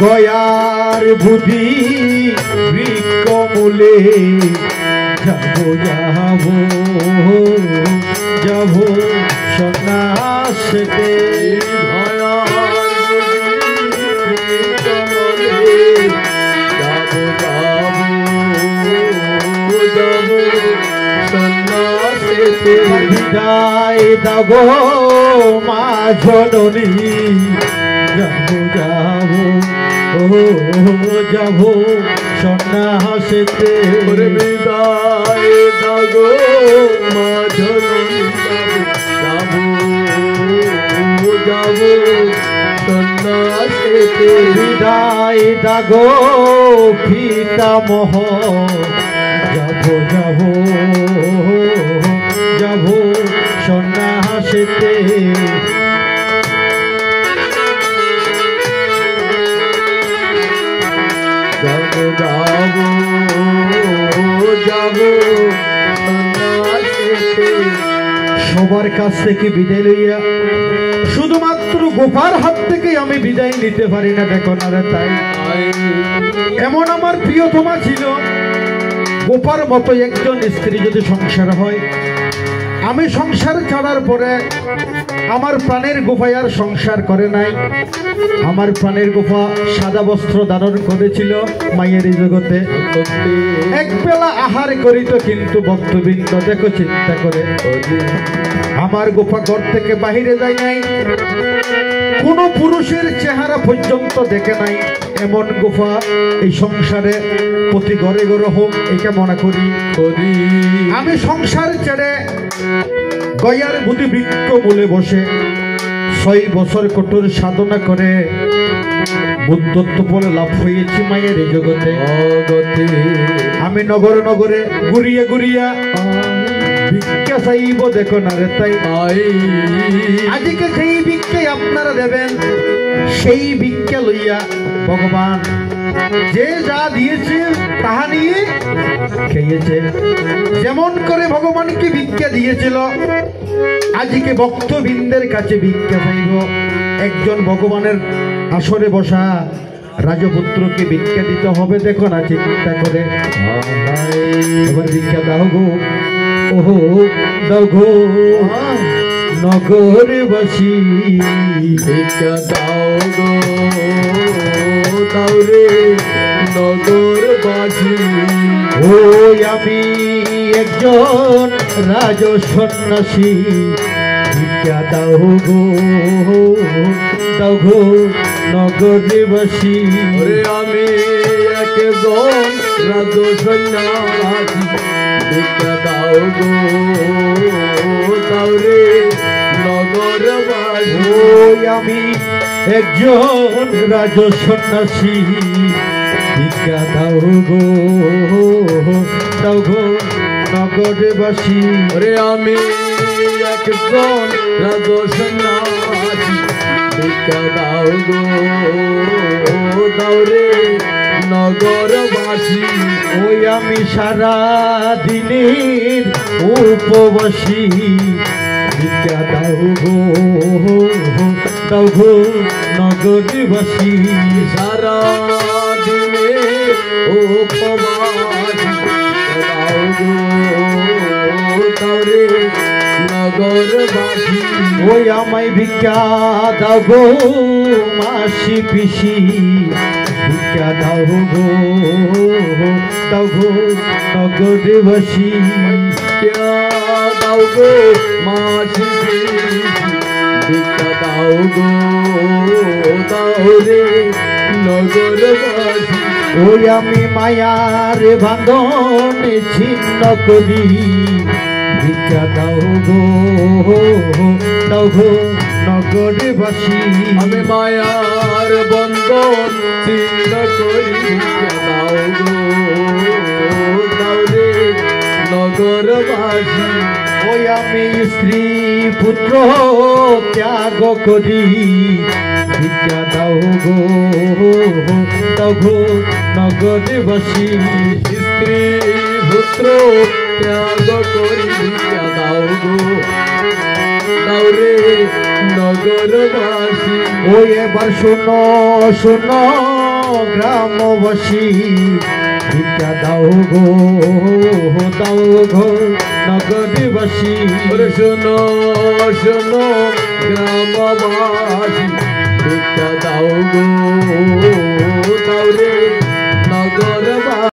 গয়ার বুদ্ধি বৃক্ষমূলে যাবো যাবো যাবো সন্ন্যাসেতে বিদায় দাগো মা জননী যাবো যাবো ও যাবো সন্ন্যাসেতে বিদায় দাগো মা জননী যাবো যাবো সন্ন্যাসেতে বিদায় দাগো পিতামহ যাবো যাবো যাবো সন্ন্যাসেতে যাবো যাবো যাবো সন্ন্যাসেতে সবার কাছ থেকে বিদায় লইয়া শুধুমাত্র গোপার হাত থেকে আমি বিদায় নিতে পারি না দেখো না রে তাই এমন আমার প্রিয়তমা ছিল গোপার মতো একজন স্ত্রী যদি সংসার হয় আমি সংসার ছাড়ার পরে আমার প্রাণের গোপাই আর সংসার করে নাই আমার প্রাণের গোপা সাদা বস্ত্র ধারণ করেছিল মায়ের এই জগতে এক বেলা আহার করিত কিন্তু ভক্তবৃন্দ দেখো চিন্তা করে আমার গোপা ঘর থেকে বাহিরে যায় নাই কোন পুরুষের চেহারা পর্যন্ত দেখে নাই এমন গোপা এই সংসারে প্রতি ঘরে ঘরে হোক এটা মনে করি আমি সংসার ছেড়ে গয়ার বুদ্ধি বৃক্ষ মূলে বসে 6 বছর কঠোর সাধনা করে বুদ্ধত্ব বলে লাভ হয়েছি মায়ের এই জগতে আমি নগরে নগরে ঘুরিয়া ঘুরিয়া ভিক্ষা চাইব দেখো না রে তাই আজকে সেই ভিক্ষাই আপনারা দেবেন সেই ভিক্ষা লইয়া ভগবান যে যা দিয়েছে তাহা নিয়ে খেয়েছে যেমন করে ভগবানকে ভিক্ষা দিয়েছিল আজকে ভক্তবৃন্দের কাছে ভিক্ষা চাইব একজন ভগবানের আসরে বসা রাজপুত্রকে ভিক্ষা দিতে হবে দেখো না চিন্তা করে এবার ভিক্ষা দাও গো ওহো দাও গো নগরবাসী ভিক্ষা দাও গো দাও রে নগরবাসী ওই আমি একজন রাজ সন্ন্যাসী ভিক্ষা দাও গো নগরবাসী আমি একজন রাজ সন্ন্যাসী ভিক্ষা দাও গো দাও রে নগরবাসী ওই আমি একজন রাজ সন্ন্যাসী ভিক্ষা দাও গো নগরবাসী আমি একজন রাজ সন্ন্যাসী ভিক্ষা দাও গো দাও রে নগরবাসী ওই আমি সারা দিনের উপবাসী ভিক্ষা দাও গো নগরবাসী সারা দিনে উপবাসী দাও গো দাও রে নগরবাসী ওই আমায় ভিক্ষা দাও গো মাসি পিসি ভিক্ষা দাও গো নগরবাসী দাও গো মাসি ভিক্ষা দাও গো দাও রে নগরবাসী ওই আমি মায়ার বাঁধন ছিন্ন করি ভিক্ষা দাও গো নগরবাসী আমি মায়ার বন্ধন ছিন্ন করি ভিক্ষা দাও গো দাও রে নগরবাসী ওই আমি স্ত্রী পুত্র ত্যাগ করি ভিক্ষা দাও গো নগরবাসী স্ত্রী পুত্র ত্যাগ করি ভিক্ষা দাও গো দাও রে নগরবাসী ওই এবার শোনো গ্রামবাসী ভিক্ষা দাও গো নগরবাসী। শোনো শোনো গ্রামবাসী ভিক্ষা দাও গো দাও রে